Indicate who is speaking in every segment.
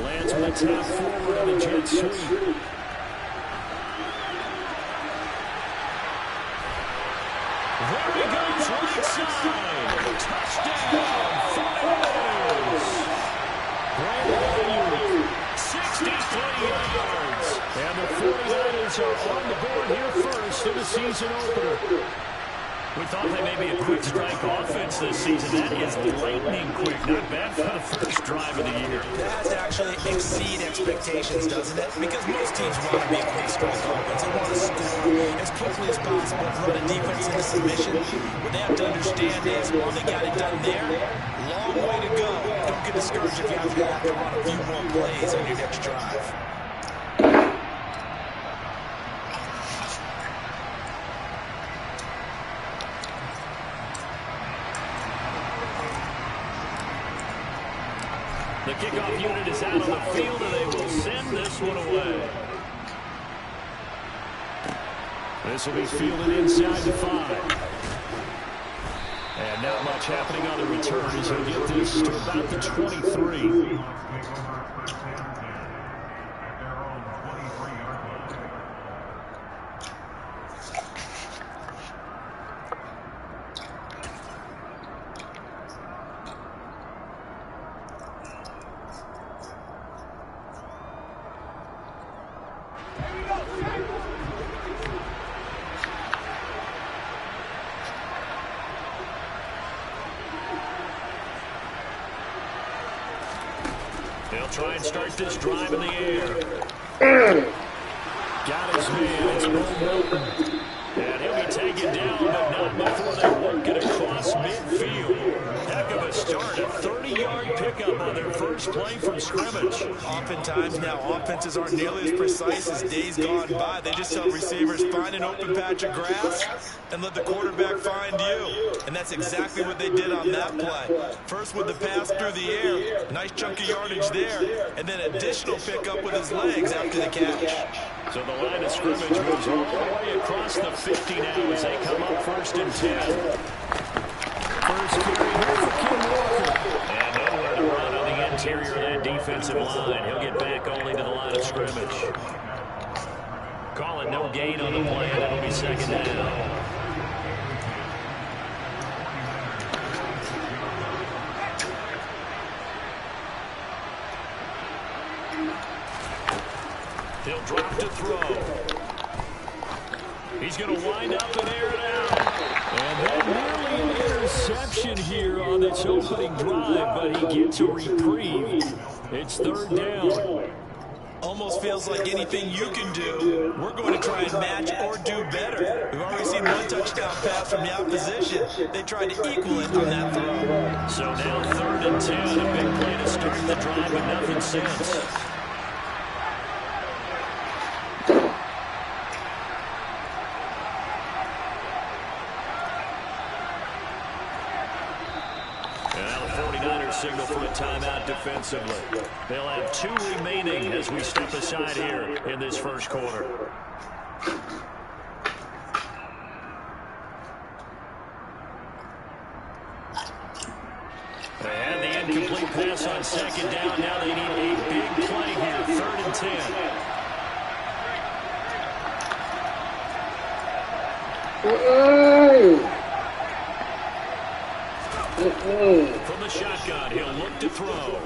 Speaker 1: Lands with a tap forward on a jet sweep. There he goes, right side. Touchdown, 49ers. Brandon, 63 yards. And the 49ers are on the board here first in the season opener. We thought they may be a quick strike offense this season. That is lightning quick. Not bad for the first drive of the year.
Speaker 2: That has to actually exceed expectations, doesn't it? Because most teams want to be a quick strike offense. They want to score as quickly as possible and run a defense into submission. What they have to understand is, while they got it done there, long way to go. Don't get discouraged if you have to run a few more plays on your next drive.
Speaker 1: The kickoff unit is out on the field, and they will send this one away. This will be fielded inside the 5. And not much happening on the return as he'll get this to about the 23. They'll try and start this drive in the air. Got his man. It's Milton. And he'll be taken down, but not before they work it across midfield. Heck of a start. A 30-yard pickup on their first play from scrimmage.
Speaker 2: Oftentimes now, offenses aren't nearly as precise as days gone by. They just help receivers find an open patch of grass and let the quarterback find you. And that's exactly what they did on that play. First with the pass through the air. Nice chunk of yardage there. And then additional pickup with his legs after the catch.
Speaker 1: So the line of scrimmage moves all the way across the 50 now as they come up 1st and 10. First carry here for Kim Walker. And nowhere to run on the interior of that defensive line. He'll get back only to the line of scrimmage. Calling no gain on the play, and it'll be 2nd down. He'll drop to throw. He's going to wind up and air it out. And that nearly an interception here on its opening drive, but he gets a reprieve. It's 3rd down.
Speaker 2: Almost feels like anything you can do, we're going to try and match or do better. We've already seen one touchdown pass from the opposition. They tried to equal it on that throw.
Speaker 1: So now 3rd and 10, a big play to start the drive, but nothing since. Signal for a timeout defensively. They'll have 2 remaining as we step aside here in this first quarter. They had the incomplete pass on 2nd down. Now they need a big play here, 3rd and 10. From the shotgun, he'll look to throw.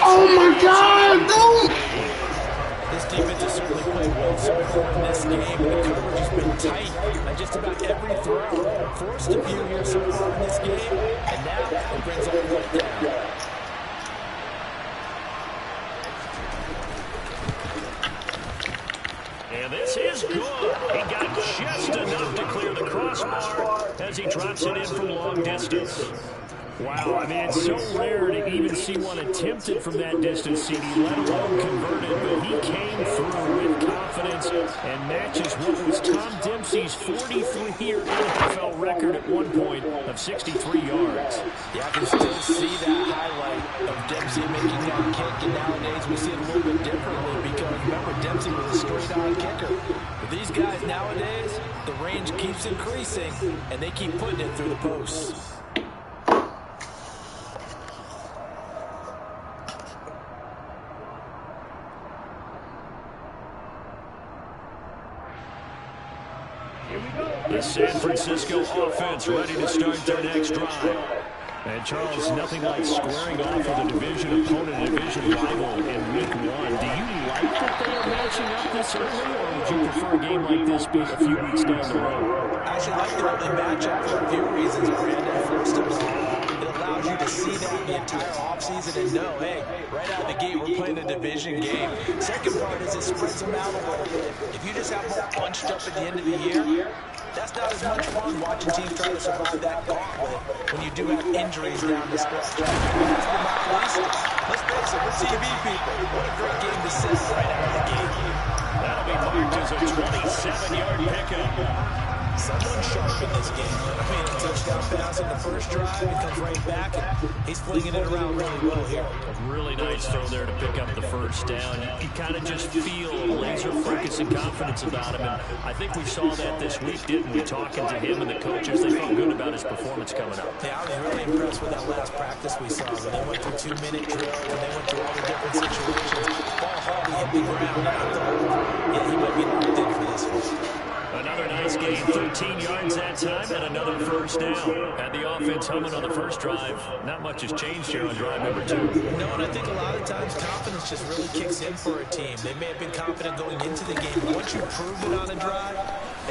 Speaker 3: Oh my God! No!
Speaker 2: This defense has certainly played well so far in this game. The coverage has been tight on just about every throw. Forced a few here so far in this game, and now it brings all the way down.
Speaker 1: And this is good. He got just enough to clear the crossbar as he drops it in from long distance. Wow, I mean, it's so rare to even see one attempted from that distance, CD, let alone converted, but he came through with confidence and matches what was Tom Dempsey's 43-year NFL record at one point of 63 yards.
Speaker 2: Yeah, I can still see that highlight of Dempsey making that kick, and nowadays we see it a little bit differently because, remember, Dempsey was a straight-on kicker. But these guys nowadays, the range keeps increasing, and they keep putting it through the posts.
Speaker 1: The San Francisco offense ready to start their next drive. And, Charles, nothing like squaring off with a division opponent, a division rival in Week 1. Do you like that they are matching up this early, or would you prefer a game like this be a few weeks down the road?
Speaker 2: I actually like the early matchup for a few reasons, Brandon. First of all, it allows you to see that the entire offseason and know, hey, right out of the gate, we're playing a division game. Second part is it spreads them out a little bit. If you just have them all bunched up at the end of the year, that's not as much fun watching teams try to survive that gauntlet when you do have injuries down the stretch. Last but not least, let's face it, we're TV people. What a great game to set right out of the gate.
Speaker 1: That'll be marked as a 27-yard pickup.
Speaker 2: Someone sharp in this game. I mean, a touchdown pass in the first drive, he comes right back, and he's flinging it around really well here.
Speaker 1: Really nice throw there to pick up the first down. You kind of just feel a laser focus and confidence about him, and I think we saw that this week, didn't we? Talking to him and the coaches, they felt good about his performance coming up.
Speaker 2: Yeah, I was really impressed with that last practice we saw. When they went through 2-minute drills, and they went through all the different situations, ball hardly hit the ground, and I thought, yeah, he might be locked in for this one.
Speaker 1: Another nice game, 13 yards that time, and another first down. Had the offense humming on the first drive. Not much has changed here on drive number 2.
Speaker 2: No, and I think a lot of times confidence just really kicks in for a team. They may have been confident going into the game, but once you prove it on a drive,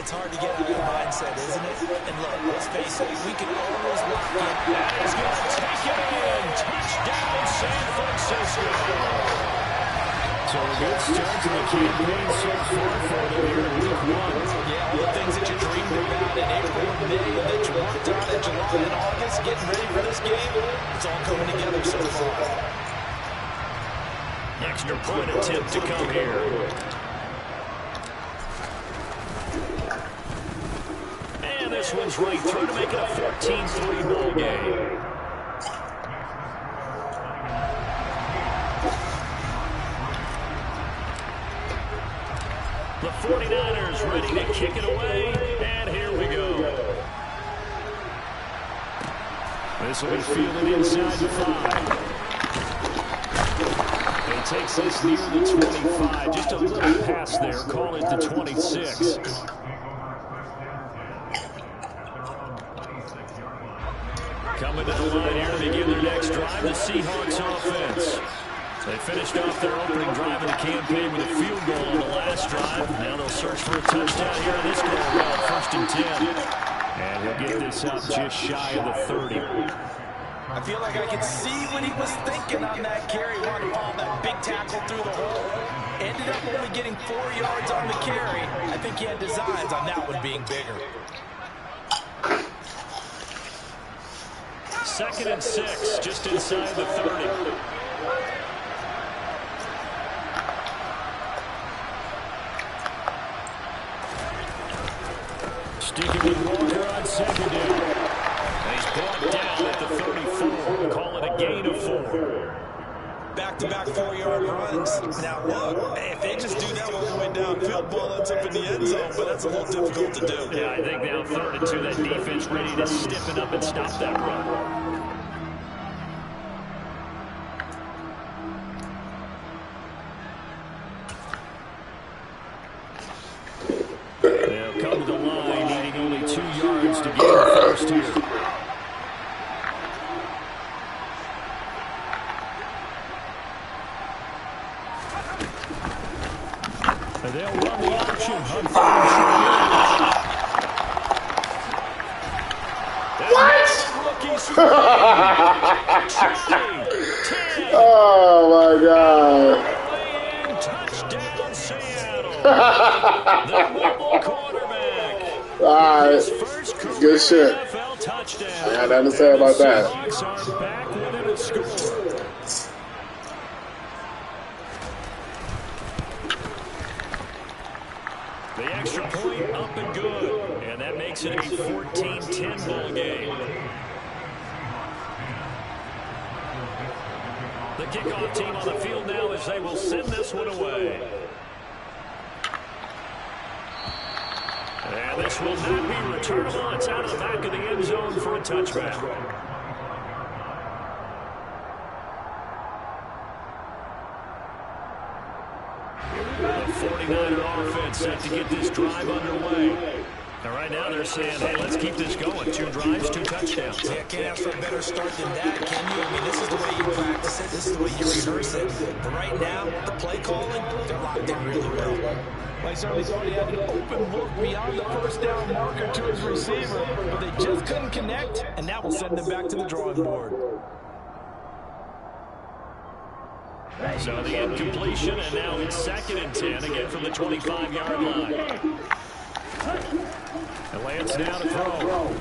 Speaker 2: it's hard to get out of the mindset, isn't it? And look, let's face it, we can always lock in.
Speaker 1: That is going to take it in. Touchdown, San Francisco. So a good start to the campaign so far for them here in Week 1.
Speaker 2: Yeah, all the things that you dreamed about in April and May and that you worked on in July and August, getting ready for this game, it's all coming together so far.
Speaker 1: Extra point attempt to come here. And this one's right through to make it a 14-3 ball game. The 49ers ready to kick it away, and here we go. This will be fielded inside the 5. It takes this near the 25. Just a little pass there. Call it the 26. Coming to the line here to begin their next drive, the Seahawks offense. They finished off their opening drive of the campaign with a field goal on the last drive. Now they'll search for a touchdown here in this go-around, 1st and 10. And he'll get this up just shy of the 30.
Speaker 2: I feel like I could see what he was thinking on that carry. Wanted to follow that big tackle through the hole. Ended up only getting 4 yards on the carry. I think he had designs on that one being bigger.
Speaker 1: 2nd and 6, just inside the 30. Sticking with Walker on 2nd down. And he's brought down at the 34. Call it a gain of 4.
Speaker 2: Back-to-back 4-yard runs. Now, look, if they just do that all the way downfield, ball ends up in the end zone, but that's a little difficult to do.
Speaker 1: Yeah, I think now 3rd and 2, that defense ready to stiffen up and stop that run. They'll come to the line, needing only 2 yards to get the first here. And they'll run the option on 3rd.
Speaker 3: Oh, my God.
Speaker 1: Touchdown, Seattle. The mobile quarterback.
Speaker 3: All right. Good shit.
Speaker 1: NFL touchdown.
Speaker 3: I got nothing to say about that.
Speaker 1: Seahawks are back within a score. The extra point up and good. And that makes it a 14-10 ball game. The kickoff team on the field now as they will send this one away. And this will not be returnable. It's out of the back of the end zone for a touchback. The 49er offense set to get this drive underway. And right now they're saying, hey, let's keep this going. 2 drives, 2 touchdowns.
Speaker 2: Yeah, can't ask for a better start than that, can you? I mean, this is the way you practice it. This is the way you rehearse it. But right now, the play calling, they're locked in really well.
Speaker 4: I certainly thought he had an open look beyond the first down marker to his receiver, but they just couldn't connect, and that will send them back to the drawing board.
Speaker 1: So the incompletion, and now it's 2nd and 10, again from the 25-yard line. And Lance now to throw.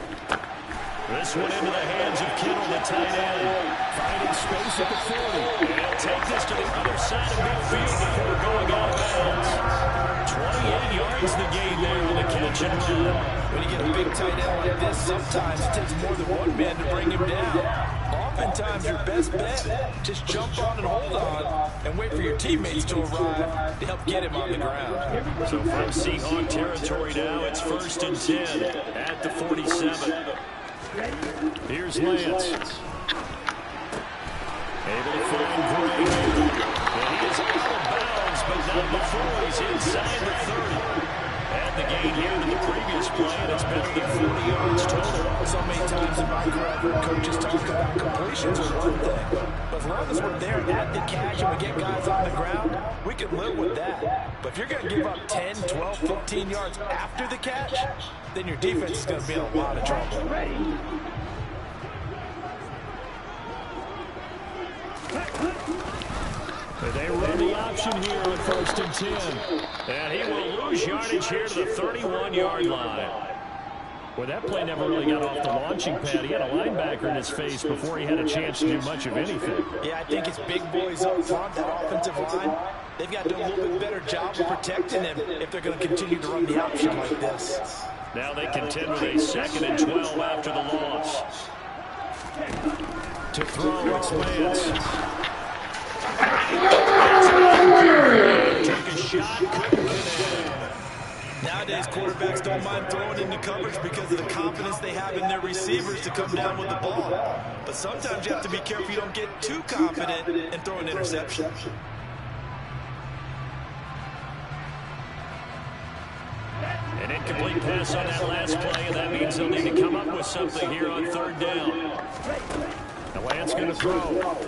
Speaker 1: This one into the hands of Kittle, the tight end. Finding space at the 40. And he'll take this to the other side of midfield before going out of bounds. 28 yards the gain there on the catch and run.
Speaker 4: When you get a big tight end like this, sometimes it takes more than one man to bring him down. Oftentimes, your best bet, just jump on and hold on and wait for your teammates to arrive to help get him on the ground.
Speaker 1: So from Seahawk territory now, it's 1st and 10 at the 47. Here's Lance. Able to find Gray. And he is out of bounds, but not before he's inside the 30. And the gain here to the previous play, and it's better than 40 yards total.
Speaker 4: So many times in my career, I've heard coaches talk about completions are one thing. But as long as we're there at the catch and we get guys on the ground, we can live with that. But if you're going to give up 10, 12, 15 yards after the catch, then your defense is going to be in a lot of trouble.
Speaker 1: They run the option here on 1st and 10. And he will lose yardage here to the 31-yard line. Well, that play never really got off the launching pad. He had a linebacker in his face before he had a chance to do much of anything.
Speaker 4: Yeah, I think it's big boys up front, that offensive line. They've got to do a little bit better job of protecting him if they're going to continue to run the option like this.
Speaker 1: Now they contend with a 2nd and 12 after the loss. To throw, it's Lance. Took a shot, couldn't connect.
Speaker 2: Nowadays, quarterbacks don't mind throwing into coverage because of the confidence they have in their receivers to come down with the ball. But sometimes you have to be careful you don't get too confident and throw an interception.
Speaker 1: An incomplete pass on that last play, and that means they'll need to come up with something here on 3rd down. The Lance going to throw.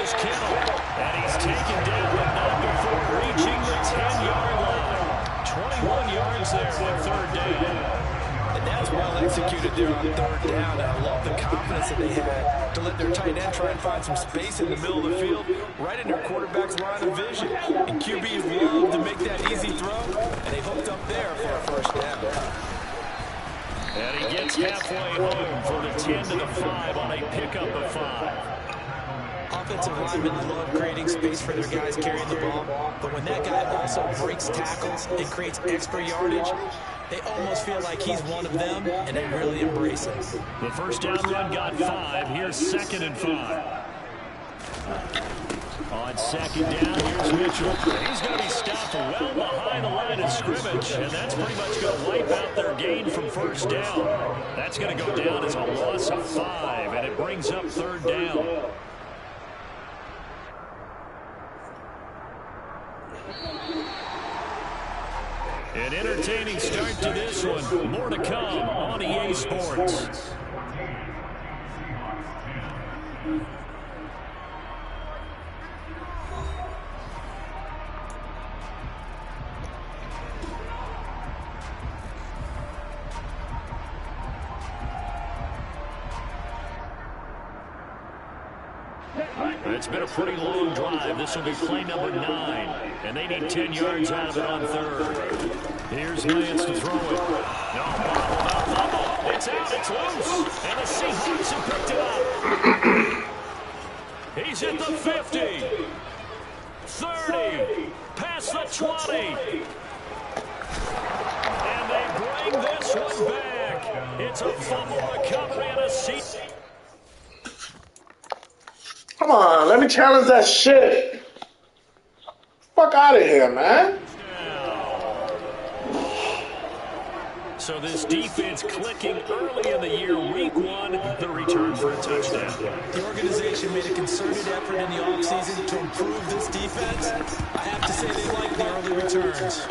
Speaker 1: Kittle, and he's taken down, but not before reaching the 10-yard line. 21 yards there on 3rd down.
Speaker 4: And that's well executed there on 3rd down. And I love the confidence that they had to let their tight end try and find some space in the middle of the field, right in their quarterback's line of vision. And QBs love to make that easy throw, and they hooked up there for a 1st down.
Speaker 1: And he gets halfway home for the 10 to the 5 on a pickup of 5.
Speaker 4: Offensive linemen love creating space for their guys carrying the ball, but when that guy also breaks tackles and creates extra yardage, they almost feel like he's one of them, and they really embrace it.
Speaker 1: The 1st down run got 5. Here's 2nd and 5. On 2nd down, here's Mitchell. He's going to be stopped well behind the line of scrimmage, and that's pretty much going to wipe out their gain from 1st down. That's going to go down as a loss of 5, and it brings up 3rd down. An entertaining start to this one. More to come on EA Sports. It's been a pretty long drive. This will be play number 9, and they need 10 yards out of it on 3rd. Here's Lance to throw it. No bobble. It's out. It's loose. And the Seahawks have picked it up. He's at the 50. 30. Past the 20. And they bring this one back. It's a fumble recovery and a seat.
Speaker 3: Come on, let me challenge that shit. Fuck out of here, man.
Speaker 1: So this defense clicking early in the year, week 1, the return for a touchdown.
Speaker 4: The organization made a concerted effort in the offseason to improve this defense. I have to say they like the early returns.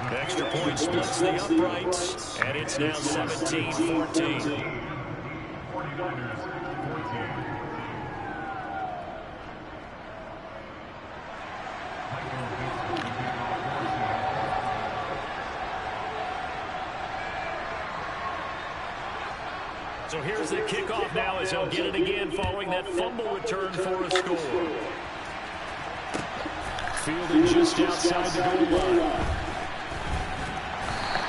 Speaker 1: Extra point splits the uprights, and it's now 17-14. So here's the kickoff now as he'll get it again following that fumble return for a score. Fielding just outside the goal line.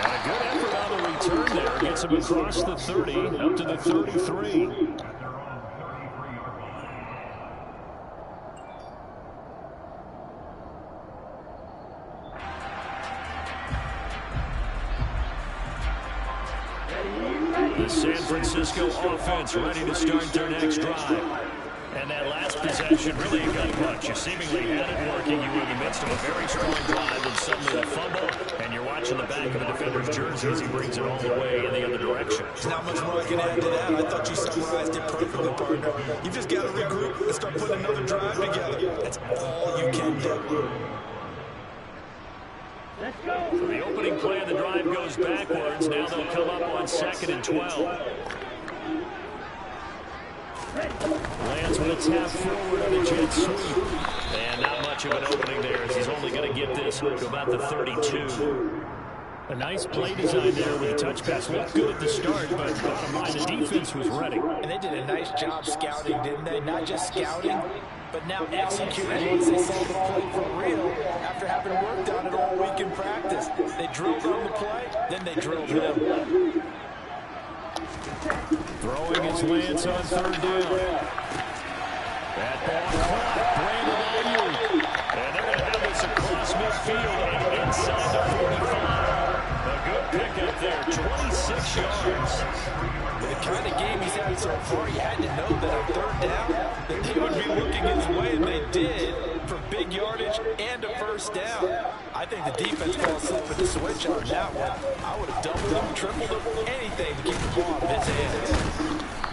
Speaker 1: And a good effort on the return there. Gets him across the 30, up to the 33. The San Francisco offense ready to start their next drive. And that last possession really a gut punch. You seemingly had it working. You were in the midst of a very strong drive, and suddenly a fumble, and you're watching the back of the defender's jersey as he brings it all the way in the other direction.
Speaker 2: There's not much more I can add to that. I thought you summarized it perfectly, partner. You've just got to regroup and start putting another drive together. That's all you can do.
Speaker 1: So the opening play of the drive goes backwards. Now they'll come up on 2nd and 12. Lance will tap forward on the jet sweep. And not much of an opening there as he's only going to get this to about the 32. A nice play design there with a touch pass. Looked good at the start, but bottom line, the defense was ready.
Speaker 4: And they did a nice job scouting, didn't they? Not just scouting, but now executing once they saw the play for real after having worked on it all week in practice. They drilled on the play, then they drilled him.
Speaker 1: Throwing his Lance on 3rd down. That ball caught. Brandon Ayuk. And they're going to have this across midfield and inside the 45. A good pickup there, 26 yards.
Speaker 4: With the kind of game he's had so far, you had to know that on 3rd down that they would be looking his way, and they did, for big yardage and a 1st down. I think the defense fell asleep with the switch on that one. I would have doubled him, tripled him, anything to keep the ball out of his hands.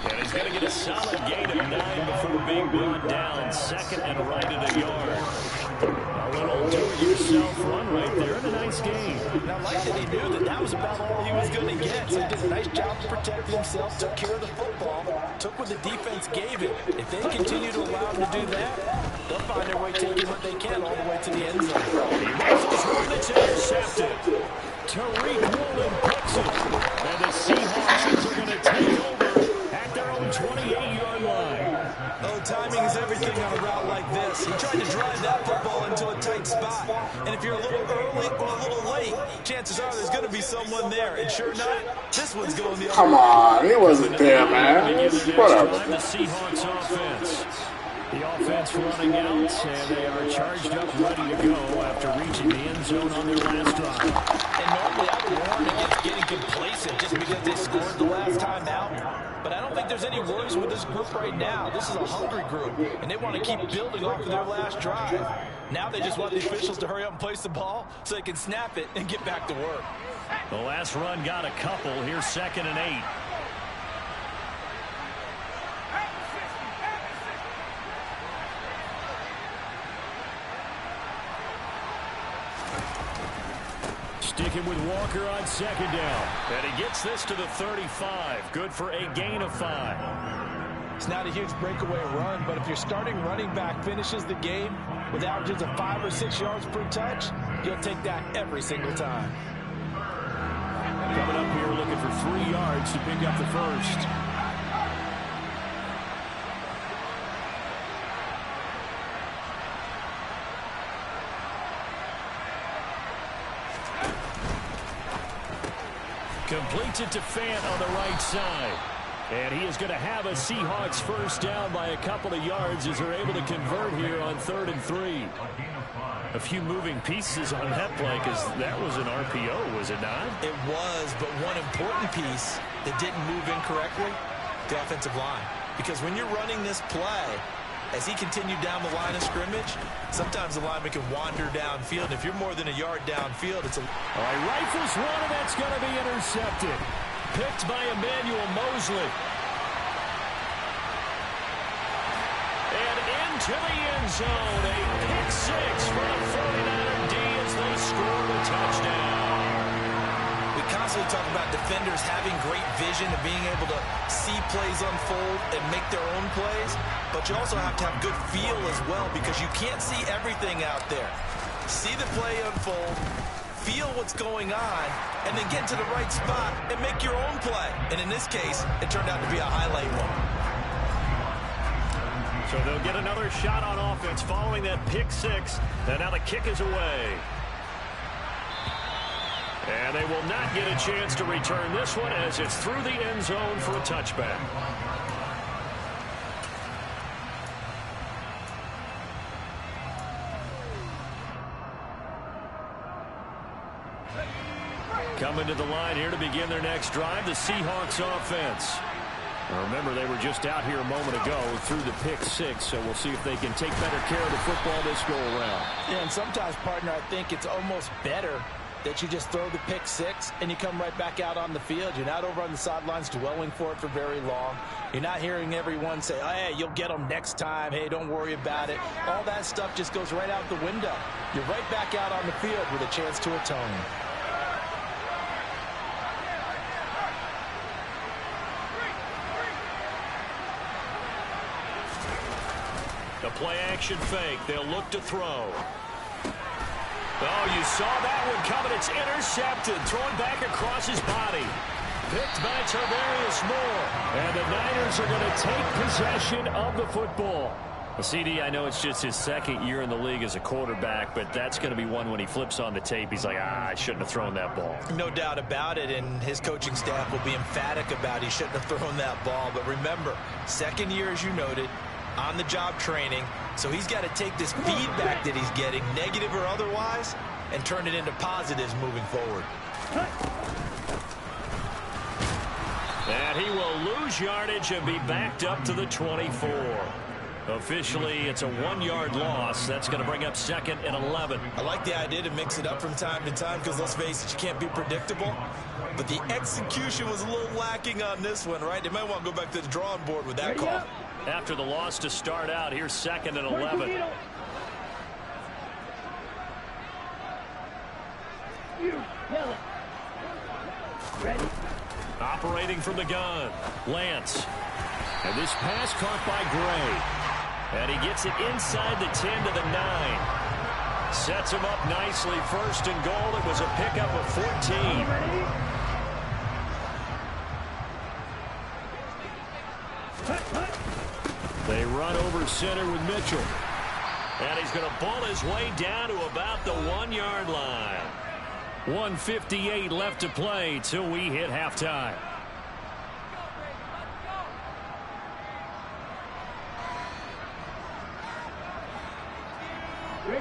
Speaker 1: And he's going to get a solid gain of 9 before being brought down. 2nd and right at a yard. A little do-it-yourself run right there, and a nice game.
Speaker 4: And I like that he knew that that was about all he was going to get. So he did a nice job of protecting himself, took care of the football, took what the defense gave him. If they continue to allow him to do that, they'll find their way taking what they can all the way to the end zone.
Speaker 1: He rifles one that's intercepted. Tariq Woolen picks it. And the Seahawks are going to take over at their own 28-yard line.
Speaker 2: Oh, timing is everything on a route like this. He tried to drive that football into a tight spot. And if you're a little early or a little late, chances are there's going to be someone there. And sure enough, this one's going the other way.
Speaker 3: Come on, he wasn't there, man. Whatever.
Speaker 1: The Seahawks offense. The offense running out, and they are charged up, ready to go after reaching the end zone on their last drive.
Speaker 4: And normally I would warn against getting complacent just because they scored the last time out. But I don't think there's any worries with this group right now. This is a hungry group, and they want to keep building off of their last drive. Now they just want the officials to hurry up and place the ball so they can snap it and get back to work.
Speaker 1: The last run got a couple. Here's 2nd and 8. Sticking with Walker on 2nd down. And he gets this to the 35. Good for a gain of 5.
Speaker 4: It's not a huge breakaway run, but if your starting running back finishes the game with averages of 5 or 6 yards per touch, you'll take that every single time.
Speaker 1: Coming up here looking for 3 yards to pick up the first. Completes it to Fant on the right side. And he is going to have a Seahawks 1st down by a couple of yards as they're able to convert here on 3rd and 3. A few moving pieces on that play because that was an RPO, was it not?
Speaker 2: It was, but one important piece that didn't move incorrectly, the offensive line. Because when you're running this play, as he continued down the line of scrimmage, sometimes the lineman can wander downfield. And if you're more than a yard downfield, it's a...
Speaker 1: All right, rifles one, and that's going to be intercepted. Picked by Emmanuel Mosley. And into the end zone, a pick 6 for the 49er D as they score the touchdown.
Speaker 2: constantly talk about defenders having great vision and being able to see plays unfold and make their own plays, but you also have to have good feel as well because you can't see everything out there. See the play unfold, feel what's going on, and then get to the right spot and make your own play. And in this case, it turned out to be a highlight one.
Speaker 1: So they'll get another shot on offense following that pick six. And now the kick is away. And they will not get a chance to return this one as it's through the end zone for a touchback. Coming to the line here to begin their next drive, the Seahawks offense. Now remember, they were just out here a moment ago through the pick six, so we'll see if they can take better care of the football this go around.
Speaker 4: Yeah, and sometimes, partner, I think it's almost better that you just throw the pick six and you come right back out on the field. You're not over on the sidelines dwelling for it for very long. You're not hearing everyone say, oh, hey, you'll get them next time. Hey, don't worry about it. All that stuff just goes right out the window. You're right back out on the field with a chance to atone.
Speaker 1: The play-action fake. They'll look to throw. Oh, you saw that one coming. It's intercepted. Thrown back across his body. Picked by Tarvarius Moore. And the Niners are going to take possession of the football. Well, CD, I know it's just his second year in the league as a quarterback, but that's going to be one when he flips on the tape. He's like, I shouldn't have thrown that ball.
Speaker 2: No doubt about it, and his coaching staff will be emphatic about he shouldn't have thrown that ball. But remember, second year, as you noted, on-the-job training, so he's got to take this feedback that he's getting, negative or otherwise, and turn it into positives moving forward.
Speaker 1: And he will lose yardage and be backed up to the 24. Officially, it's a 1-yard loss. That's going to bring up 2nd and 11.
Speaker 2: I like the idea to mix it up from time to time because, let's face it, you can't be predictable. But the execution was a little lacking on this one, right? They might want to go back to the drawing board with that call.
Speaker 1: After the loss to start out, here's 2nd and 11. Operating from the gun, Lance. And this pass caught by Gray. And he gets it inside the 10 to the 9. Sets him up nicely. 1st and goal. It was a pickup of 14. They run over center with Mitchell. And he's going to ball his way down to about the 1-yard line. 1:58 left to play till we hit halftime.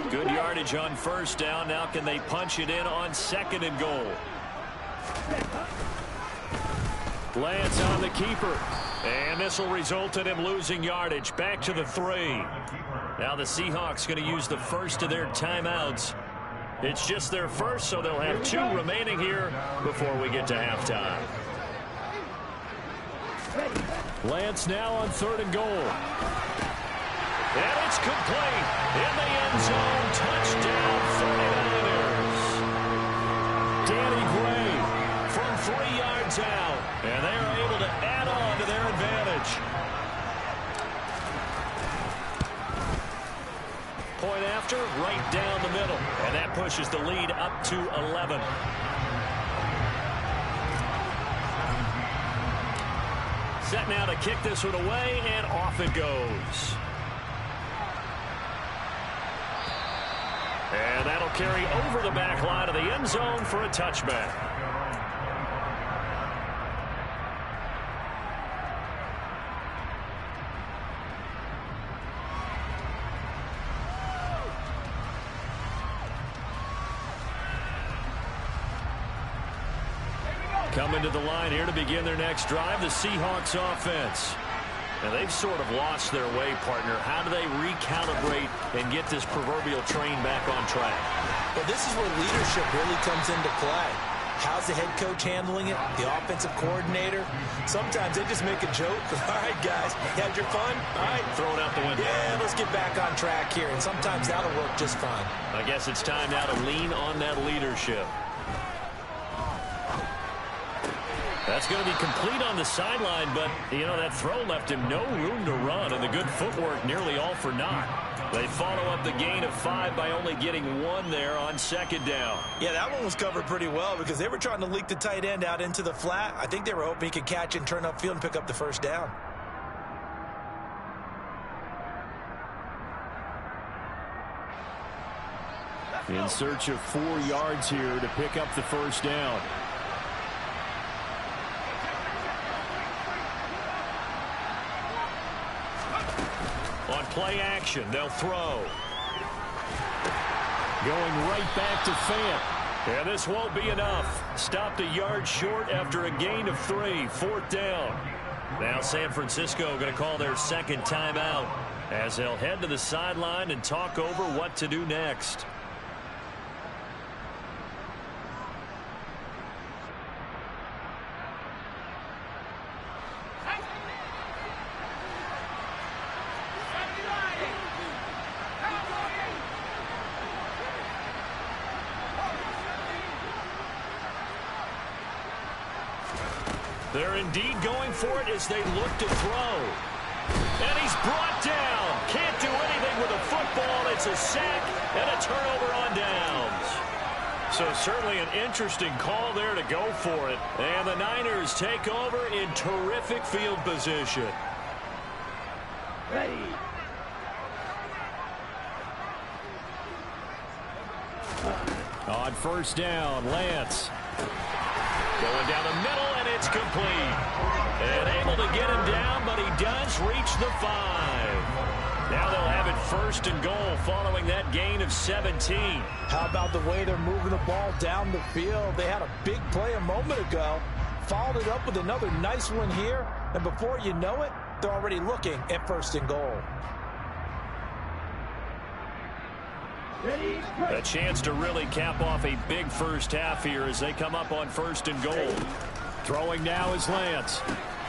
Speaker 1: Good yardage on 1st down. Now can they punch it in on 2nd and goal? Lance on the keeper. And this will result in him losing yardage. Back to the 3. Now the Seahawks going to use the first of their timeouts. It's just their first, so they'll have 2 remaining here before we get to halftime. Lance now on 3rd and goal. And it's complete. In the end zone. Touchdown 49ers. Danny Gray from 3 yards out. And they are able to add on to their advantage. Point after, right down the middle. And that pushes the lead up to 11. Set now to kick this one away, and off it goes. And that'll carry over the back line of the end zone for a touchback. Coming to the line here to begin their next drive, the Seahawks offense. And they've sort of lost their way, partner. How do they recalibrate and get this proverbial train back on track?
Speaker 2: Well, this is where leadership really comes into play. How's the head coach handling it? The offensive coordinator? Sometimes they just make a joke. All right, guys, you had your fun? All right.
Speaker 1: Throw it out the window.
Speaker 2: Yeah, let's get back on track here. And sometimes that'll work just fine.
Speaker 1: I guess it's time now to lean on that leadership. That's going to be complete on the sideline, but, you know, that throw left him no room to run, and the good footwork nearly all for naught. They follow up the gain of 5 by only getting 1 there on second down.
Speaker 4: Yeah, that one was covered pretty well because they were trying to leak the tight end out into the flat. I think they were hoping he could catch and turn upfield and pick up the first down.
Speaker 1: In search of 4 yards here to pick up the first down. On play action, they'll throw. Going right back to Fant. And this won't be enough. Stopped a yard short after a gain of 3. 4th down. Now San Francisco going to call their second timeout as they'll head to the sideline and talk over what to do next. They're indeed going for it as they look to throw. And he's brought down. Can't do anything with a football. It's a sack and a turnover on downs. So certainly an interesting call there to go for it. And the Niners take over in terrific field position.
Speaker 5: Ready.
Speaker 1: On first down, Lance. Going down the middle, and it's complete. And able to get him down, but he does reach the 5. Now they'll have it first and goal following that gain of 17.
Speaker 4: How about the way they're moving the ball down the field? They had a big play a moment ago, followed it up with another nice one here, and before you know it, they're already looking at first and goal.
Speaker 1: A chance to really cap off a big first half here as they come up on first and goal. Throwing now is Lance.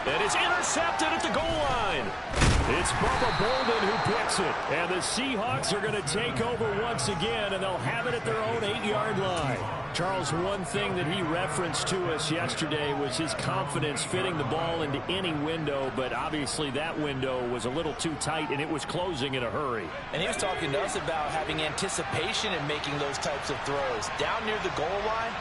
Speaker 1: And it's intercepted at the goal line. It's Bubba Bolden who picks it. And the Seahawks are going to take over once again, and they'll have it at their own 8-yard line. Charles, one thing that he referenced to us yesterday was his confidence fitting the ball into any window, but obviously that window was a little too tight, and it was closing in a hurry.
Speaker 4: And he was talking to us about having anticipation in making those types of throws. Down near the goal line,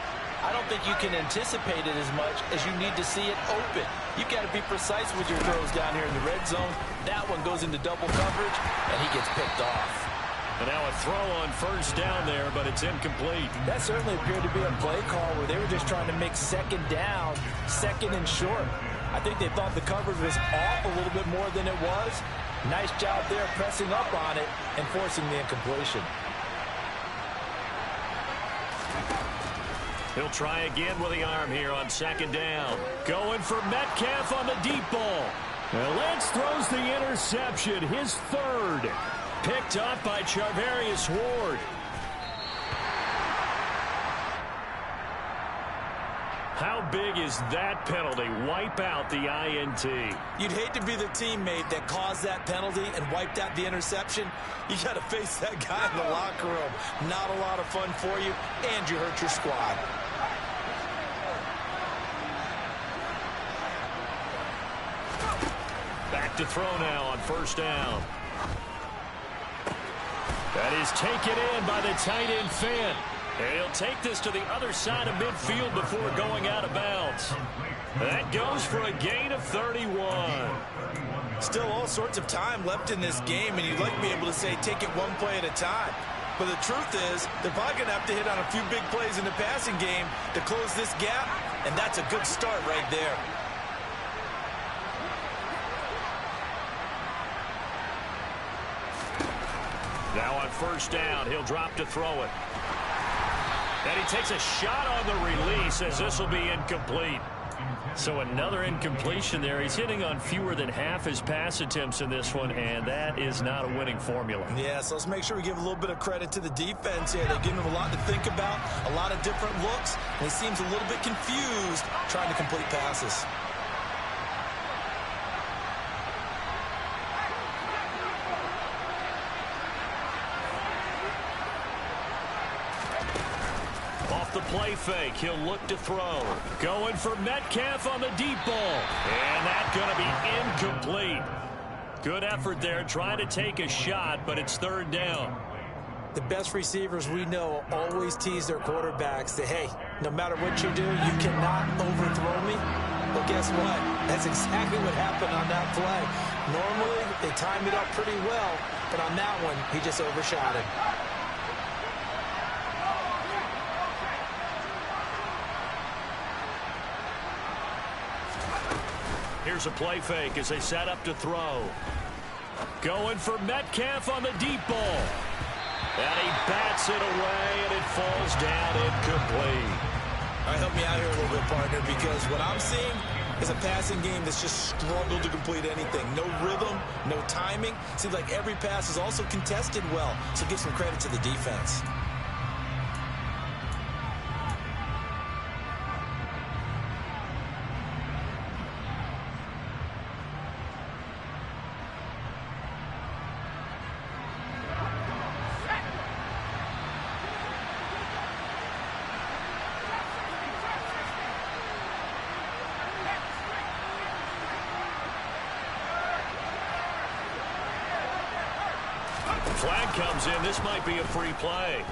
Speaker 4: I don't think you can anticipate it as much as you need to see it open. You've got to be precise with your throws down here in the red zone. That one goes into double coverage, and he gets picked off.
Speaker 1: And now a throw on first down there, but it's incomplete.
Speaker 4: That certainly appeared to be a play call where they were just trying to make second down, second and short. I think they thought the coverage was off a little bit more than it was. Nice job there pressing up on it and forcing the incompletion.
Speaker 1: He'll try again with the arm here on second down. Going for Metcalf on the deep ball. And Lance throws the interception, his 3rd. Picked up by Charvarius Ward. How big is that penalty? Wipe out the INT.
Speaker 4: You'd hate to be the teammate that caused that penalty and wiped out the interception. You got to face that guy in the locker room. Not a lot of fun for you, and you hurt your squad.
Speaker 1: Back to throw now on first down. That is taken in by the tight end Fant. And he'll take this to the other side of midfield before going out of bounds. That goes for a gain of 31.
Speaker 4: Still all sorts of time left in this game, and you'd like to be able to say take it one play at a time. But the truth is, they're probably going to have to hit on a few big plays in the passing game to close this gap, and that's a good start right there.
Speaker 1: Now on first down, he'll drop to throw it. And he takes a shot on the release as this will be incomplete. So another incompletion there. He's hitting on fewer than half his pass attempts in this one, and that is not a winning formula.
Speaker 4: Yeah, so let's make sure we give a little bit of credit to the defense here. They're giving him a lot to think about, a lot of different looks, and he seems a little bit confused trying to complete passes.
Speaker 1: Off the play fake. He'll look to throw. Going for Metcalf on the deep ball. And that's going to be incomplete. Good effort there, trying to take a shot, but it's third down.
Speaker 4: The best receivers we know always tease their quarterbacks that, hey, no matter what you do, you cannot overthrow me. Well, guess what? That's exactly what happened on that play. Normally, they time it up pretty well, but on that one, he just overshot it.
Speaker 1: Here's a play fake as they set up to throw. Going for Metcalf on the deep ball. And he bats it away, and it falls down incomplete.
Speaker 2: All right, help me out here a little bit, partner, because what I'm seeing is a passing game that's just struggled to complete anything. No rhythm, no timing. Seems like every pass is also contested well, so give some credit to the defense.
Speaker 1: Flag comes in. This might be a free play.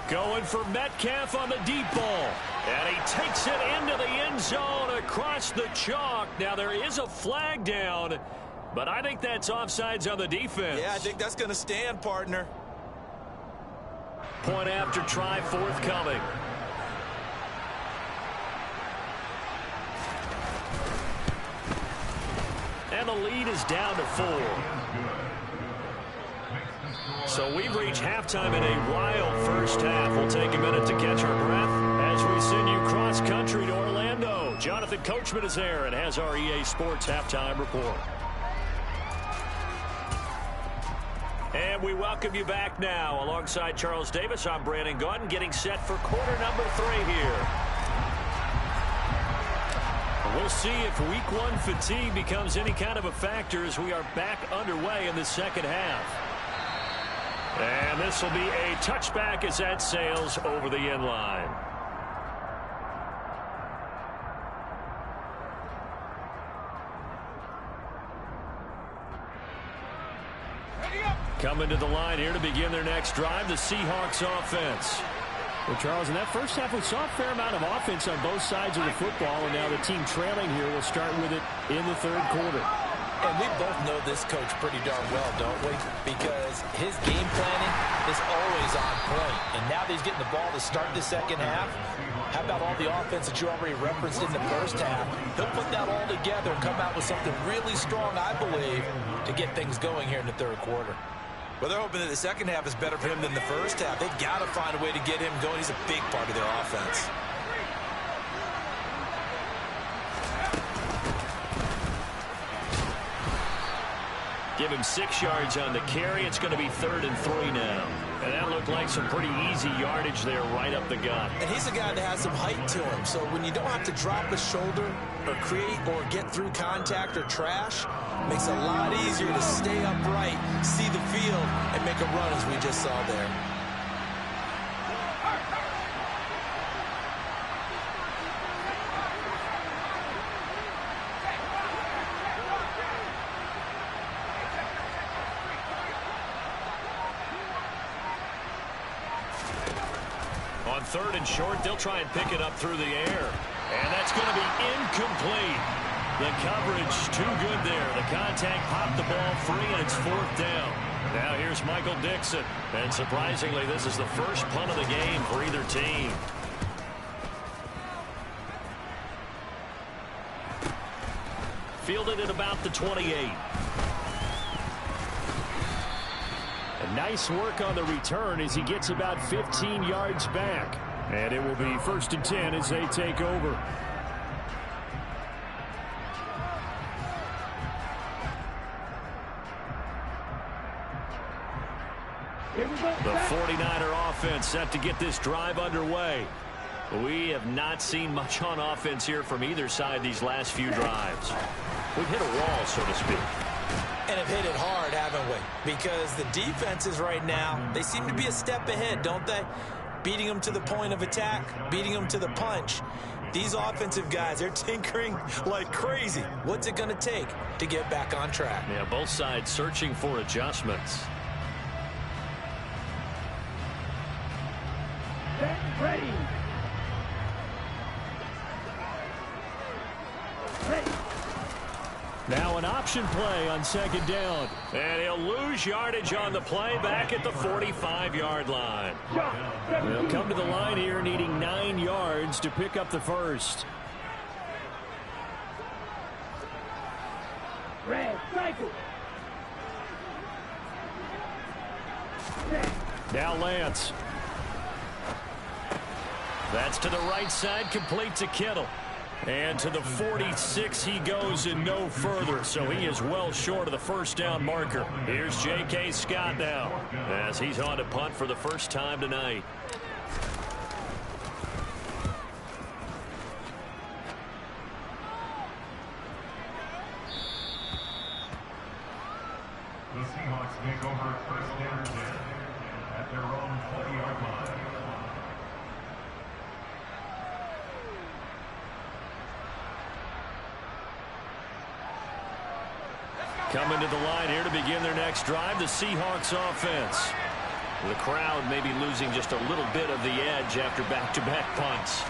Speaker 1: Going for Metcalf on the deep ball. And he takes it into the end zone across the chalk. Now, there is a flag down, but I think that's offsides on the defense.
Speaker 2: Yeah, I think that's going to stand, partner.
Speaker 1: Point after try forthcoming. And the lead is down to 4. So we've reached halftime in a wild first half. We'll take a minute to catch our breath as we send you cross-country to Orlando. Jonathan Coachman is there and has our EA Sports halftime report. And we welcome you back now. Alongside Charles Davis, I'm Brandon Gaudin, getting set for quarter number 3 here. We'll see if week 1 fatigue becomes any kind of a factor as we are back underway in the second half. And this will be a touchback as that sails over the end line. Coming to the line here to begin their next drive, the Seahawks offense.
Speaker 5: Well, Charles, in that first half, we saw a fair amount of offense on both sides of the football, and now the team trailing here will start with it in the third quarter.
Speaker 4: And we both know this coach pretty darn well, don't we? Because his game planning is always on point. And now that he's getting the ball to start the second half, how about all the offense that you already referenced in the first half? He'll put that all together and come out with something really strong, I believe, to get things going here in the third quarter.
Speaker 2: Well, they're hoping that the second half is better for him than the first half. They've got to find a way to get him going. He's a big part of their offense.
Speaker 1: Give him 6 yards on the carry. It's going to be 3rd and 3 now. And that looked like some pretty easy yardage there right up the gut.
Speaker 4: And he's a guy that has some height to him. So when you don't have to drop a shoulder or create or get through contact or trash, makes it a lot easier to stay upright, see the field, and make a run as we just saw there.
Speaker 1: On 3rd and short, they'll try and pick it up through the air. And that's going to be incomplete. The coverage too good there. The contact popped the ball free, and it's 4th down. Now here's Michael Dixon. And surprisingly, this is the first punt of the game for either team. Fielded at about the 28.
Speaker 5: And nice work on the return as he gets about 15 yards back. And it will be 1st and 10 as they take over.
Speaker 1: The 49er offense set to get this drive underway. We have not seen much on offense here from either side these last few drives. We've hit a wall, so to speak.
Speaker 4: And have hit it hard, haven't we? Because the defenses right now, they seem to be a step ahead, don't they? beating them to the point of attack, beating them to the punch. These offensive guys, they're tinkering like crazy. What's it going to take to get back on track?
Speaker 5: Yeah, both sides searching for adjustments.
Speaker 6: Ready.
Speaker 5: Now an option play on second down. And he'll lose yardage on the play back at the 45-yard line. They'll come to the line here needing 9 yards to pick up the first.
Speaker 6: Red, cycle.
Speaker 5: Now Lance. That's to the right side, complete to Kittle. And to the 46 he goes and no further, so he is well short of the first down marker. Here's J.K. Scott now as he's on to punt for the first time tonight.
Speaker 7: The Seahawks make over first down at their own 20-yard line.
Speaker 5: Coming to the line here to begin their next drive, the Seahawks offense. The crowd may be losing just a little bit of the edge after back-to-back punts.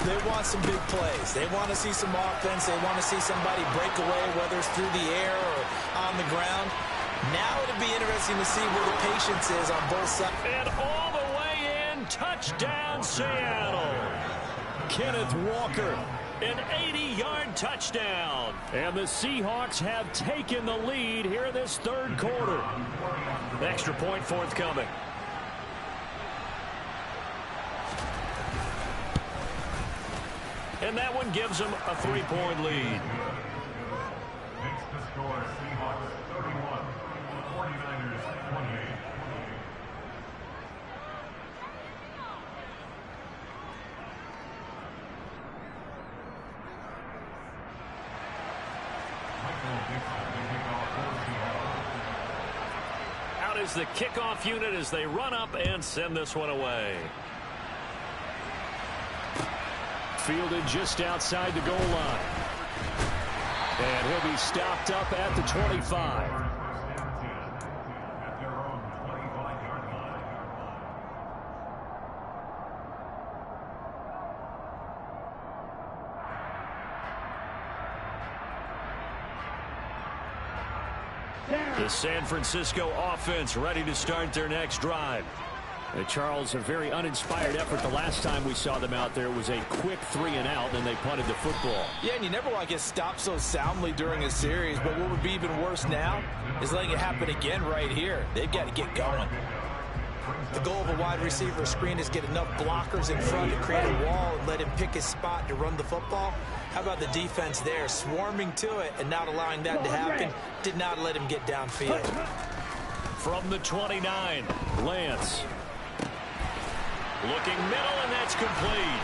Speaker 4: They want some big plays. They want to see some offense. They want to see somebody break away, whether it's through the air or on the ground. Now it'll be interesting to see where the patience is on both sides.
Speaker 5: And all the way in, touchdown Seattle. Kenneth Walker, an 80-yard touchdown. And the Seahawks have taken the lead here in this third quarter. Extra point forthcoming. And that one gives them a 3-point lead.
Speaker 7: Makes the score Seahawks 31, 49ers 28.
Speaker 5: Out is the kickoff unit as they run up and send this one away. Fielded just outside the goal line. And he'll be stopped up at the 25.
Speaker 7: At their own 25-yard line.
Speaker 5: The San Francisco offense ready to start their next drive. Charles, a very uninspired effort the last time we saw them out there. Was a quick 3-and-out, and they punted the football.
Speaker 4: Yeah, and you never want to get stopped so soundly during a series, but what would be even worse now is letting it happen again right here. They've got to get going. The goal of a wide receiver screen is get enough blockers in front to create a wall and let him pick his spot to run the football. How about the defense there, swarming to it and not allowing that to happen? Did not let him get downfield.
Speaker 5: From the 29, Lance. Looking middle, and that's complete.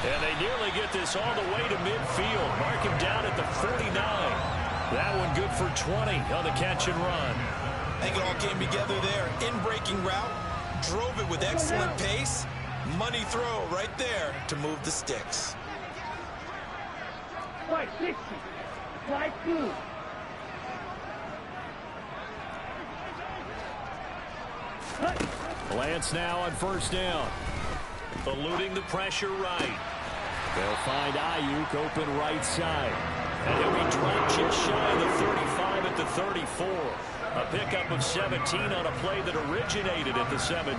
Speaker 5: And they nearly get this all the way to midfield. Mark him down at the 49. That one good for 20 on the catch and run.
Speaker 4: I think it all came together there. In-breaking route, drove it with excellent pace. Money throw right there to move the sticks.
Speaker 6: Right, 60. Right, 2.
Speaker 5: Lance now on first down. Eluding the pressure right. They'll find Ayuk open right side. And he'll be dropped just shy of the 35 at the 34. A pickup of 17 on a play that originated at the 17.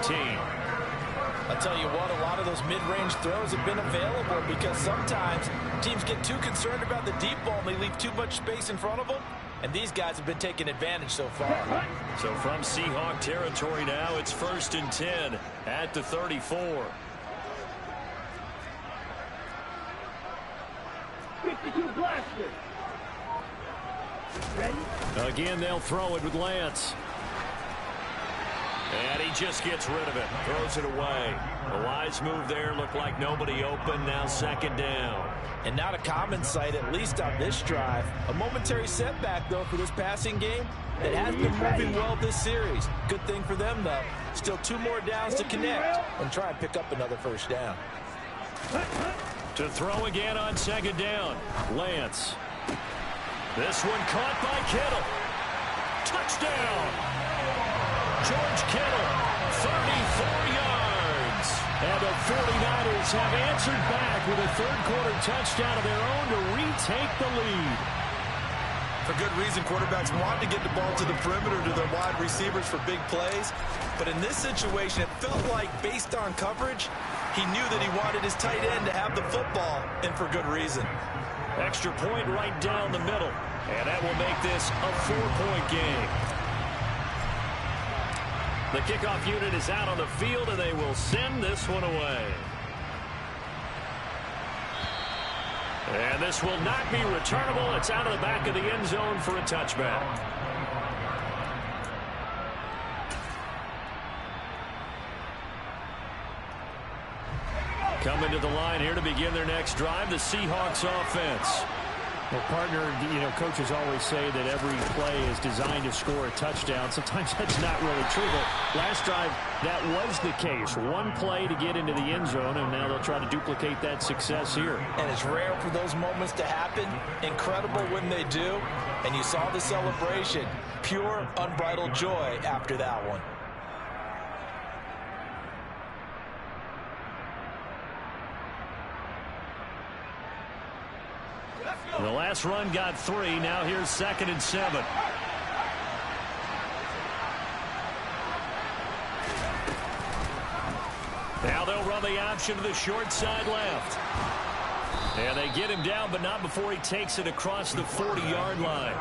Speaker 4: I'll tell you what, a lot of those mid-range throws have been available because sometimes teams get too concerned about the deep ball and they leave too much space in front of them. And these guys have been taking advantage so far.
Speaker 5: So from Seahawk territory now, it's 1st and 10 at the 34.
Speaker 6: 52 blaster. Ready?
Speaker 5: Again, they'll throw it with Lance. And he just gets rid of it. Throws it away. A wise move there. Looked like nobody open. Now second down.
Speaker 4: And not a common sight, at least on this drive. A momentary setback, though, for this passing game that has been moving well this series. Good thing for them, though. Still 2 more downs to connect and try and pick up another first down.
Speaker 5: To throw again on second down. Lance. This one caught by Kittle. Touchdown. George Kittle, 34 yards. And the 49ers have answered back with a third-quarter touchdown of their own to retake the lead.
Speaker 2: For good reason, quarterbacks want to get the ball to the perimeter to their wide receivers for big plays. But in this situation, it felt like, based on coverage, he knew that he wanted his tight end to have the football, and for good reason.
Speaker 5: Extra point right down the middle. And that will make this a 4-point game. The kickoff unit is out on the field, and they will send this one away. And this will not be returnable. It's out of the back of the end zone for a touchback. Coming to the line here to begin their next drive, the Seahawks offense.
Speaker 1: Well, partner, coaches always say that every play is designed to score a touchdown. Sometimes that's not really true, but last drive, that was the case. One play to get into the end zone, and now they'll try to duplicate that success here.
Speaker 4: And it's rare for those moments to happen. Incredible when they do. And you saw the celebration. Pure, unbridled joy after that one.
Speaker 5: The last run got 3. Now here's 2nd and 7. Now they'll run the option to the short side left. And they get him down, but not before he takes it across the 40-yard line.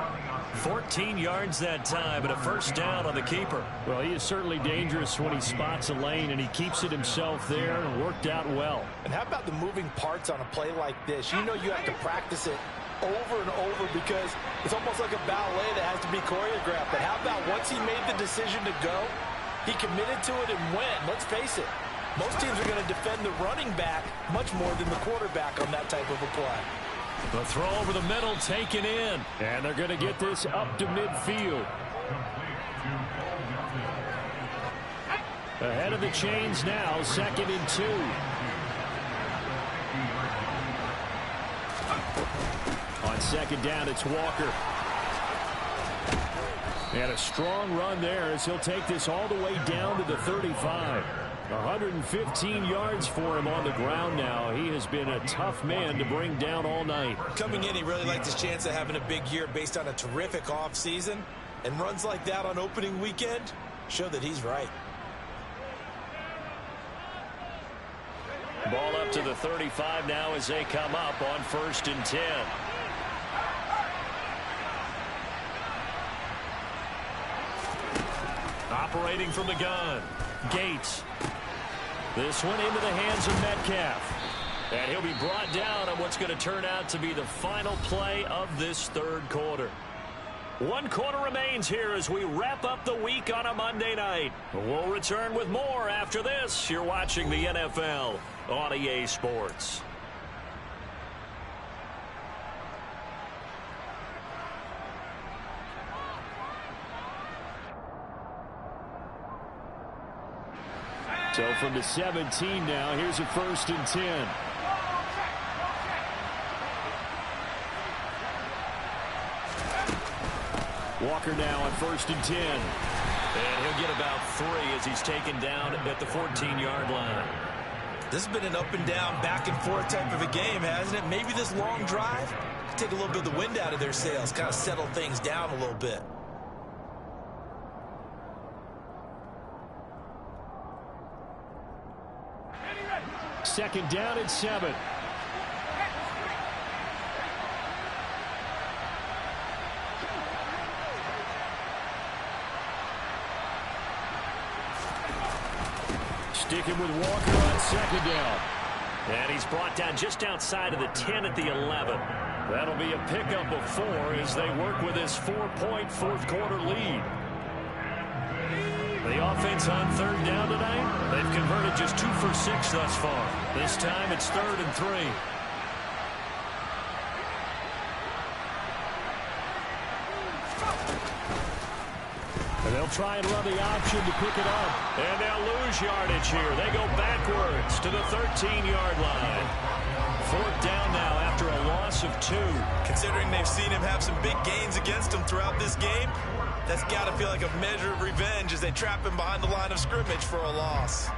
Speaker 5: 14 yards that time, and a first down on the keeper.
Speaker 1: Well, he is certainly dangerous when he spots a lane, and he keeps it himself there, and worked out well.
Speaker 4: And how about the moving parts on a play like this? You know you have to practice it over and over because it's almost like a ballet that has to be choreographed. But how about once he made the decision to go, he committed to it and went. Let's face it, most teams are going to defend the running back much more than the quarterback on that type of a play.
Speaker 5: The throw over the middle taken in.
Speaker 1: And they're going to get this up to midfield. Ahead of the chains now, 2nd and 2. On second down, it's Walker. And a strong run there as he'll take this all the way down to the 35. 115 yards for him on the ground now. He has been a tough man to bring down all night.
Speaker 2: Coming in, he really liked his chance of having a big year based on a terrific offseason. And runs like that on opening weekend show that he's right.
Speaker 5: Ball up to the 35 now as they come up on 1st and 10. Operating from the gun, Gates. This one into the hands of Metcalf. And he'll be brought down on what's going to turn out to be the final play of this third quarter. 1 quarter remains here as we wrap up the week on a Monday night. We'll return with more after this. You're watching the NFL on EA Sports.
Speaker 1: So from the 17 now, here's a 1st and 10. Walker now on 1st and 10.
Speaker 5: And he'll get about 3 as he's taken down at the 14-yard line.
Speaker 2: This has been an up and down, back and forth type of a game, hasn't it? Maybe this long drive take a little bit of the wind out of their sails, kind of settle things down a little bit.
Speaker 1: Second down and 7. Sticking with Walker on second down.
Speaker 5: And he's brought down just outside of the 10 at the 11. That'll be a pickup of 4 as they work with this 4-point fourth quarter lead.
Speaker 1: The offense on third down tonight, they've converted just 2 for 6 thus far. This time it's 3rd and 3. And they'll try and run the option to pick it up. And they'll lose yardage here. They go backwards to the 13-yard line. 4th down now after a loss of 2.
Speaker 2: Considering they've seen him have some big gains against them throughout this game, that's got to feel like a measure of revenge as they trap him behind the line of scrimmage for a loss.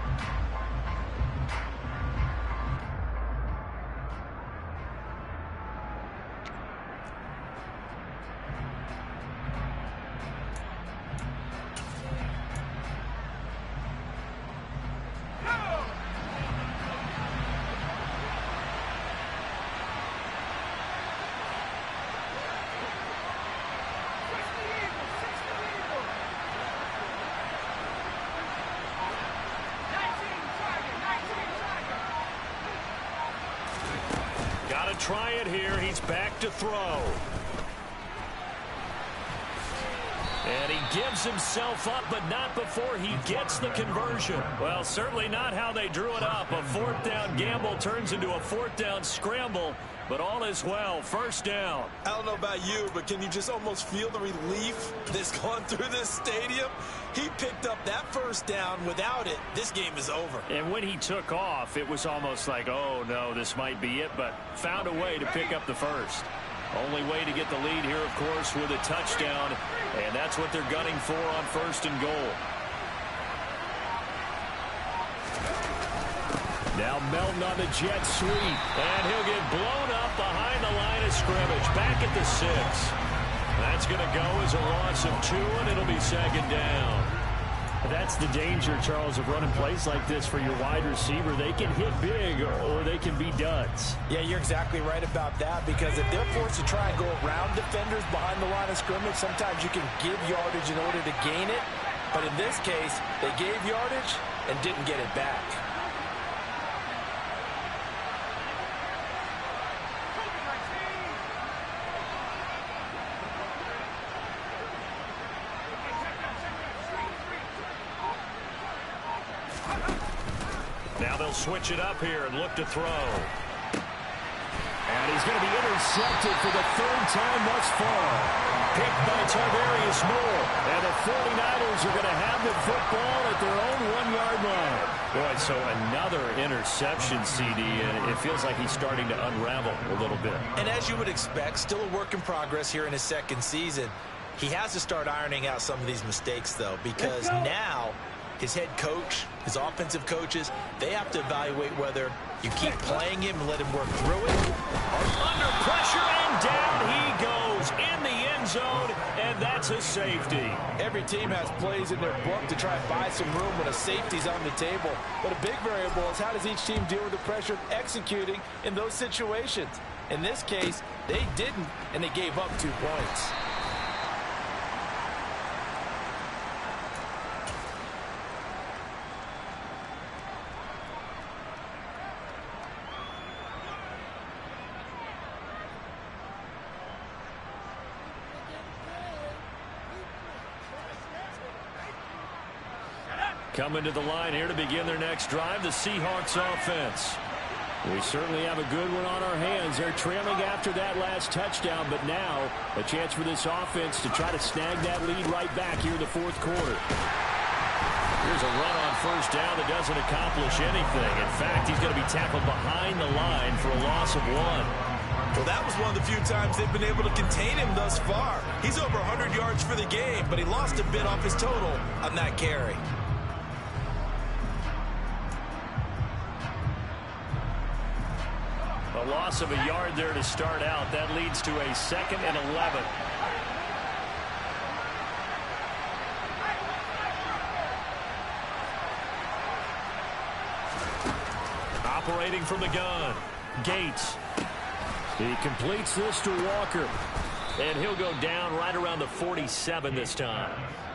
Speaker 1: Try it here. He's back to throw. And he gives himself up, but not before he gets the conversion. Well, certainly not how they drew it up. A 4th down gamble turns into a 4th down scramble, but all is well. 1st down.
Speaker 2: I don't know about you, but can you just almost feel the relief that's gone through this stadium? He picked up that 1st down. Without it, this game is over.
Speaker 1: And when he took off, it was almost like, oh, no, this might be it, but found a way to pick up the 1st. Only way to get the lead here, of course, with a touchdown, and that's what they're gunning for on 1st and goal. Now Melton on the jet sweep, and he'll get blown up behind the line of scrimmage, back at the 6. That's going to go as a loss of 2, and it'll be 2nd down. That's the danger, Charles, of running plays like this for your wide receiver. They can hit big or they can be duds.
Speaker 4: Yeah, you're exactly right about that, because if they're forced to try and go around defenders behind the line of scrimmage, sometimes you can give yardage in order to gain it. But in this case, they gave yardage and didn't get it back.
Speaker 1: Now they'll switch it up here and look to throw. And he's going to be intercepted for the 3rd time thus far. Picked by Tarvarius Moore. And the 49ers are going to have the football at their own 1-yard line. Boy, so another interception, CD, and it feels like he's starting to unravel a little bit.
Speaker 2: And as you would expect, still a work in progress here in his 2nd season. He has to start ironing out some of these mistakes, though, because now his head coach, his offensive coaches, they have to evaluate whether you keep playing him and let him work through it.
Speaker 1: Under pressure, and down he goes in the end zone, and that's a safety.
Speaker 4: Every team has plays in their book to try and buy some room when a safety's on the table. But a big variable is how does each team deal with the pressure of executing in those situations. In this case, they didn't, and they gave up 2 points.
Speaker 1: Coming to the line here to begin their next drive, the Seahawks offense. We certainly have a good one on our hands. They're trailing after that last touchdown, but now a chance for this offense to try to snag that lead right back here in the 4th quarter. Here's a run on 1st down that doesn't accomplish anything. In fact, he's going to be tackled behind the line for a loss of 1.
Speaker 2: Well, that was one of the few times they've been able to contain him thus far. He's over 100 yards for the game, but he lost a bit off his total on that carry.
Speaker 1: A loss of a yard there to start out. That leads to a 2nd and 11. Operating from the gun, Gates. He completes this to Walker. And he'll go down right around the 47 this time.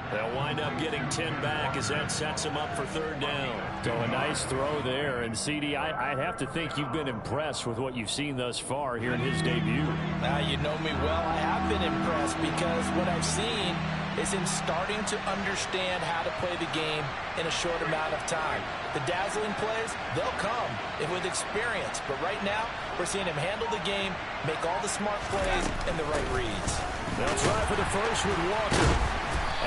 Speaker 1: They'll wind up getting 10 back as that sets him up for 3rd down. So a nice throw there. And, CD, I'd have to think you've been impressed with what you've seen thus far here in his debut.
Speaker 4: You know me well. I have been impressed because what I've seen is him starting to understand how to play the game in a short amount of time. The dazzling plays, they'll come with experience. But right now, we're seeing him handle the game, make all the smart plays, and the right reads.
Speaker 1: They'll try for the first with Walker.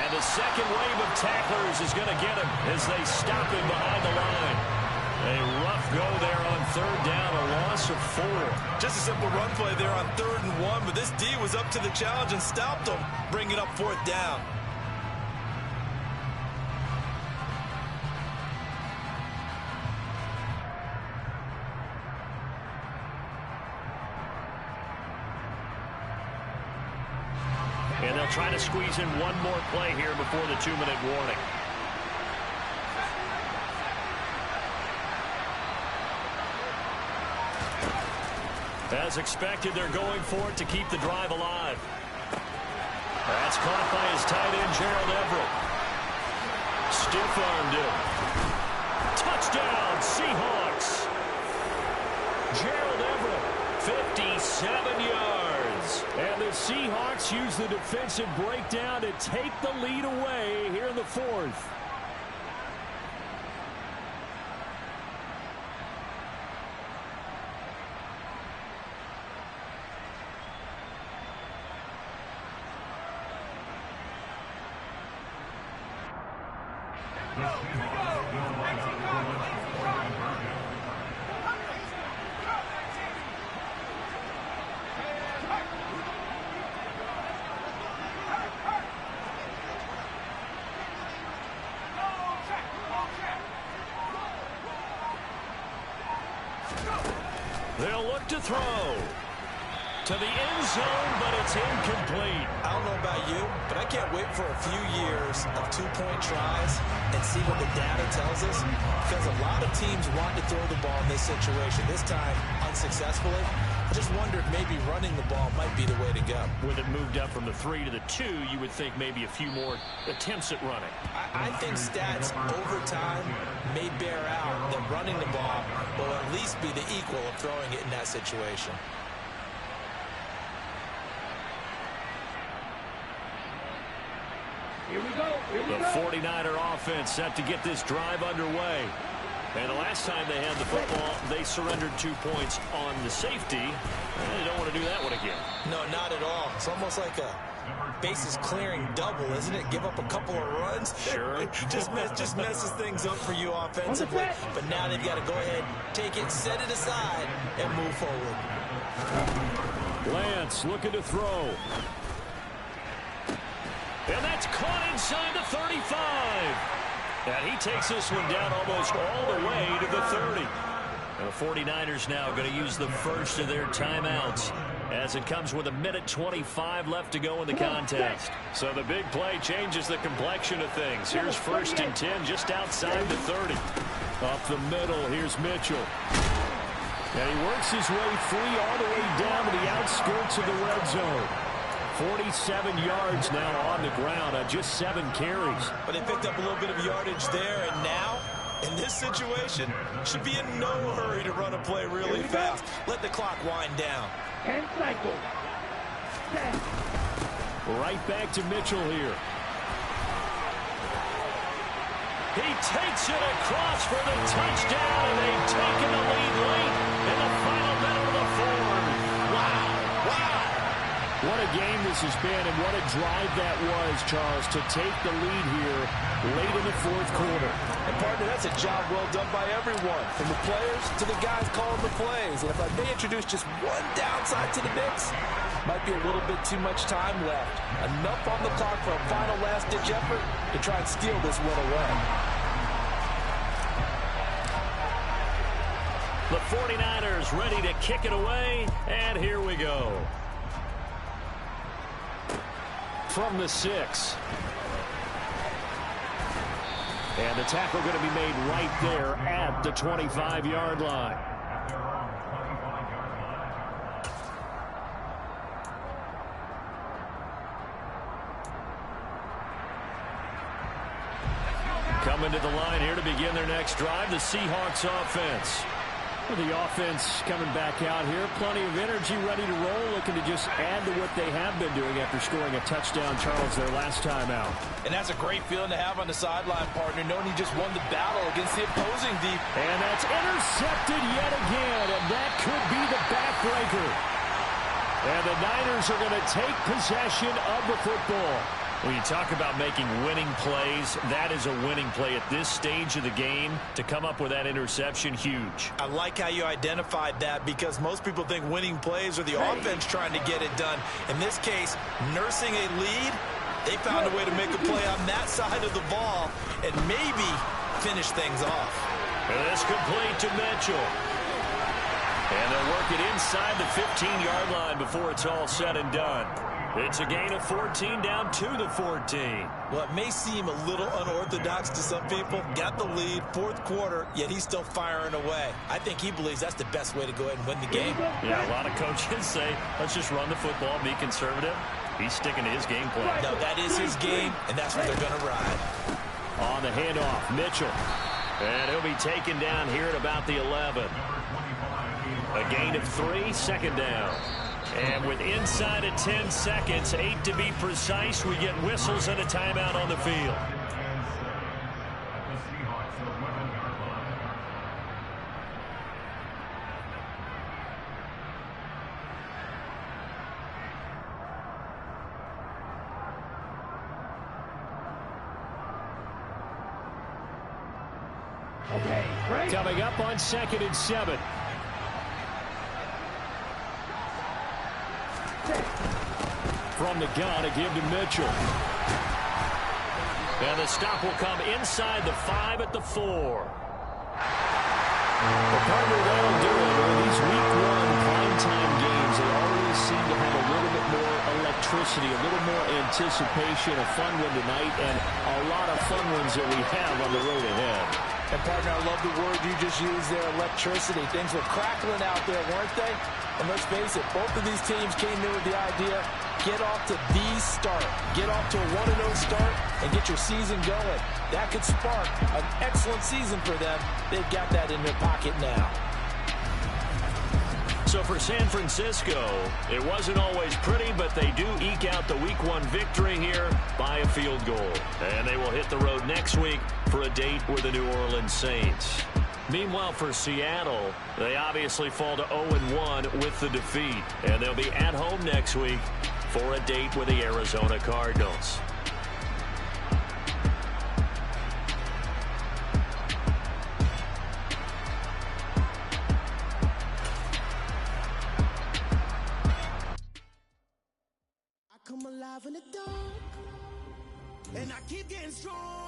Speaker 1: And the second wave of tacklers is going to get him as they stop him behind the line. A rough go there on third down, a loss of 4.
Speaker 2: Just a simple run play there on 3rd and 1, but this D was up to the challenge and stopped him, bringing up 4th down.
Speaker 1: And they'll try to squeeze in one more play here before the 2-minute warning. As expected, they're going for it to keep the drive alive. That's caught by his tight end, Gerald Everett. Stiff-armed him. Touchdown, Seahawks. Gerald Everett, 57 yards. And the Seahawks use the defensive breakdown to take the lead away here in the 4th. They'll look to throw to the end zone, but it's incomplete.
Speaker 4: I don't know about you, but I can't wait for a few years of 2-point tries and see what the data tells us, because a lot of teams want to throw the ball in this situation. This time, unsuccessfully. I just wonder if maybe running the ball might be the way to go.
Speaker 1: With it moved up from the 3 to the 2, you would think maybe a few more attempts at running.
Speaker 4: I think stats over time may bear out that running the ball will at least be the equal of throwing it in that situation.
Speaker 6: Here we go. Here we
Speaker 1: The
Speaker 6: go.
Speaker 1: 49er offense set to get this drive underway. And the last time they had the football, they surrendered 2 points on the safety. And they don't want to do that one again.
Speaker 4: No, not at all. It's almost like a bases clearing double, isn't it? Give up a couple of runs.
Speaker 1: Sure.
Speaker 4: just messes things up for you offensively. But now they've got to go ahead, take it, set it aside, and move forward.
Speaker 1: Lance looking to throw. And that's caught inside the 35. And he takes this one down almost all the way to the 30. And the 49ers now going to use the first of their timeouts as it comes with 1:25 left to go in the contest. So the big play changes the complexion of things. Here's 1st and 10 just outside the 30. Up the middle, here's Mitchell. And he works his way free all the way down to the outskirts of the red zone. 47 yards now on the ground on just 7 carries.
Speaker 4: But they picked up a little bit of yardage there, and now, in this situation, should be in no hurry to run a play really fast. Let the clock wind down.
Speaker 6: 10 cycles. 10.
Speaker 1: Right back to Mitchell here. He takes it across for the touchdown, and they've taken the lead late in the final minute of the 4th. Wow. What a game this has been, and what a drive that was, Charles, to take the lead here late in the 4th quarter.
Speaker 4: And, partner, that's a job well done by everyone, from the players to the guys calling the plays. And if I may introduce just one downside to the mix, might be a little bit too much time left. Enough on the clock for a final last-ditch effort to try and steal this one away.
Speaker 1: The 49ers ready to kick it away, and here we go. From the 6. And the tackle going to be made right there at the 25-yard line. Coming to the line here to begin their next drive, the Seahawks offense.
Speaker 5: The offense coming back out here. Plenty of energy, ready to roll, looking to just add to what they have been doing after scoring a touchdown, Charles, their last time out.
Speaker 4: And that's a great feeling to have on the sideline, partner, knowing he just won the battle against the opposing deep.
Speaker 5: And that's intercepted yet again, and that could be the backbreaker. And the Niners are going to take possession of the football.
Speaker 1: When you talk about making winning plays, that is a winning play at this stage of the game. To come up with that interception, huge.
Speaker 2: I like how you identified that because most people think winning plays are the offense trying to get it done. In this case, nursing a lead, they found a way to make a play on that side of the ball and maybe finish things off.
Speaker 1: And it's complete to Mitchell. And they'll work it inside the 15-yard line before it's all said and done. It's a gain of 14 down to the 14.
Speaker 2: Well, it may seem a little unorthodox to some people. Got the lead, fourth quarter, yet he's still firing away. I think he believes that's the best way to go ahead and win the game.
Speaker 1: Yeah, a lot of coaches say, let's just run the football, be conservative. He's sticking to his game plan.
Speaker 2: No, that is his game, and that's what they're going to ride.
Speaker 1: On the handoff, Mitchell. And he'll be taken down here at about the 11. A gain of 3, second down. And with inside of 10 seconds, 8 to be precise, we get whistles and a timeout on the field.
Speaker 5: Coming up on 2nd and 7. From the gun, a give to Mitchell.
Speaker 1: And the stop will come inside the 5 at the 4.
Speaker 5: The partner, that'll do it. In these week 1 primetime games, they always seem to have a little bit more electricity, a little more anticipation, a fun one tonight, and a lot of fun ones that we have on the road ahead.
Speaker 4: And, partner, I love the word you just used there, electricity. Things were crackling out there, weren't they? And let's face it, both of these teams came in with the idea, get off to the start. Get off to a 1-0 start and get your season going. That could spark an excellent season for them. They've got that in their pocket now.
Speaker 1: So for San Francisco, it wasn't always pretty, but they do eke out the Week 1 victory here by a field goal. And they will hit the road next week for a date with the New Orleans Saints. Meanwhile, for Seattle, they obviously fall to 0-1 with the defeat. And they'll be at home next week for a date with the Arizona Cardinals.
Speaker 8: Come alive in the dark, and I keep getting strong.